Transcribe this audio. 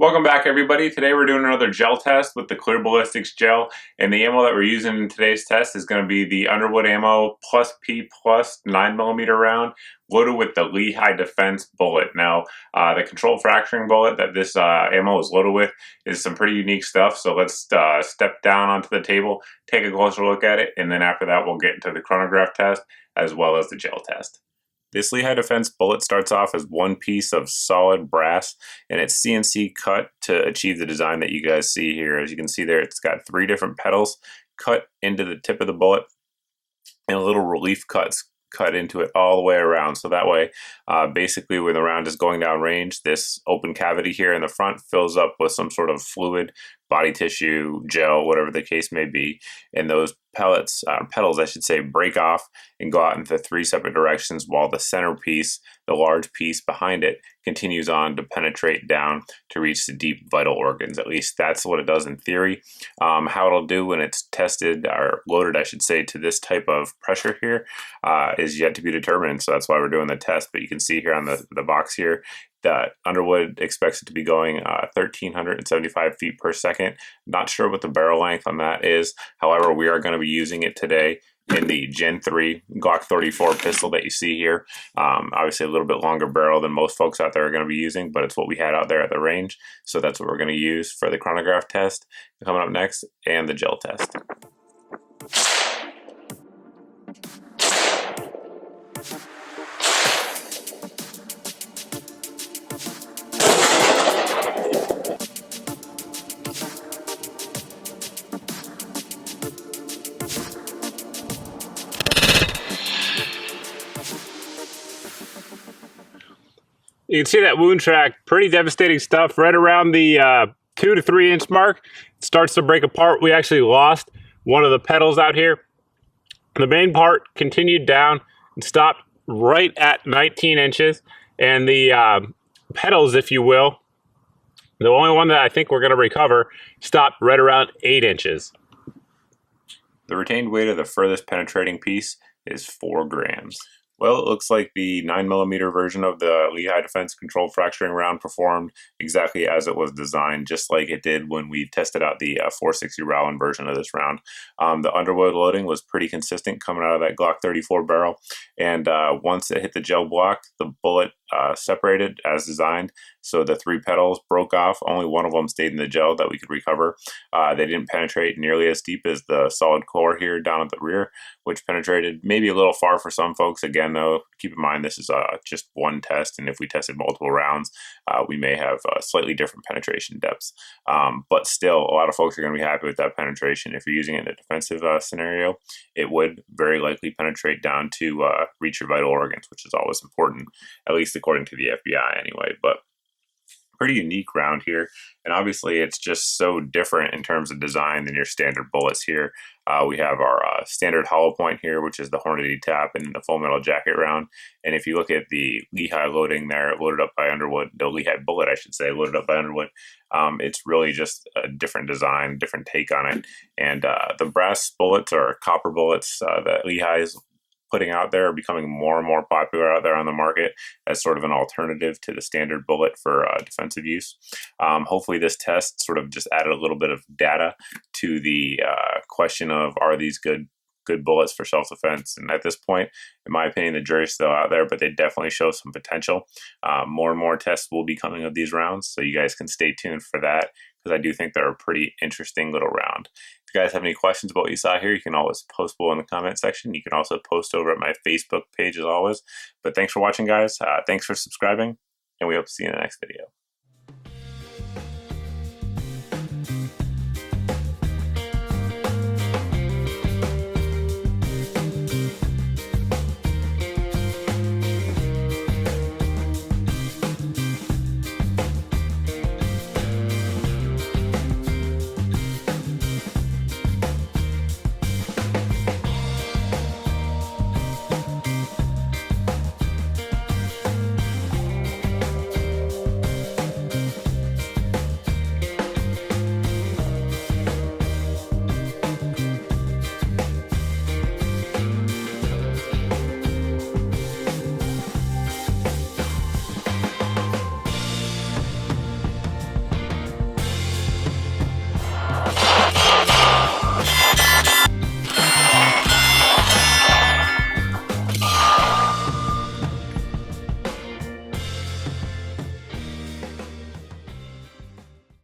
Welcome back, everybody. Today we're doing another gel test with the clear ballistics gel, and the ammo that we're using in today's test is going to be the Underwood ammo plus P plus 9mm round loaded with the Lehigh Defense bullet. Now, the controlled fracturing bullet that this ammo is loaded with is some pretty unique stuff, so let's step down onto the table, take a closer look at it, and then after that we'll get into the chronograph test as well as the gel test. This Lehigh Defense bullet starts off as one piece of solid brass, and it's CNC cut to achieve the design that you guys see here. As you can see there, it's got 3 different petals cut into the tip of the bullet and little relief cuts cut into it all the way around. So that way, basically when the round is going down range, this open cavity here in the front fills up with some sort of fluid, body tissue, gel, whatever the case may be, and those petals, I should say, break off and go out into 3 separate directions, while the centerpiece, the large piece behind it, continues on to penetrate down to reach the deep vital organs. At least that's what it does in theory. How it'll do when it's tested, or loaded, I should say, to this type of pressure here is yet to be determined. So that's why we're doing the test. But you can see here on the box here that Underwood expects it to be going 1,375 feet per second. Not sure what the barrel length on that is. However, we are going to be using it today in the Gen 3 Glock 34 pistol that you see here. Obviously a little bit longer barrel than most folks out there are going to be using, but it's what we had out there at the range. So that's what we're going to use for the chronograph test coming up next, and the gel test. You can see that wound track, pretty devastating stuff. Right around the 2 to 3 inch mark, it starts to break apart. We actually lost one of the petals out here. The main part continued down and stopped right at 19 inches. And the petals, if you will, the only one that I think we're going to recover, stopped right around 8 inches. The retained weight of the furthest penetrating piece is 4 grams. Well, it looks like the 9mm version of the Lehigh Defense controlled fracturing round performed exactly as it was designed, just like it did when we tested out the 460 Rowland version of this round. The Underwood loading was pretty consistent coming out of that Glock 34 barrel, and once it hit the gel block, the bullet separated as designed. So the 3 petals broke off. Only one of them stayed in the gel that we could recover. They didn't penetrate nearly as deep as the solid core here down at the rear, which penetrated maybe a little far for some folks. Again, though, keep in mind this is just one test, and if we tested multiple rounds, we may have slightly different penetration depths. But still, a lot of folks are going to be happy with that penetration. If you're using it in a defensive scenario, it would very likely penetrate down to reach your vital organs, which is always important, at least according to the FBI anyway. But pretty unique round here, and obviously it's just so different in terms of design than your standard bullets here. We have our standard hollow point here, which is the Hornady tap and the full metal jacket round. And if you look at the Lehigh loading there, loaded up by Underwood, the Lehigh bullet, I should say, loaded up by Underwood, it's really just a different design, different take on it. And the brass bullets or copper bullets that Lehigh is putting out there are becoming more and more popular out there on the market as sort of an alternative to the standard bullet for defensive use. Hopefully this test sort of just added a little bit of data to the question of, are these good bullets for self-defense? And at this point, in my opinion, the jury's still out there, but they definitely show some potential. More and more tests will be coming of these rounds, so you guys can stay tuned for that, because I do think they're a pretty interesting little round. If you guys have any questions about what you saw here, you can always post below in the comment section. You can also post over at my Facebook page as always. But thanks for watching, guys. Thanks for subscribing, and we hope to see you in the next video.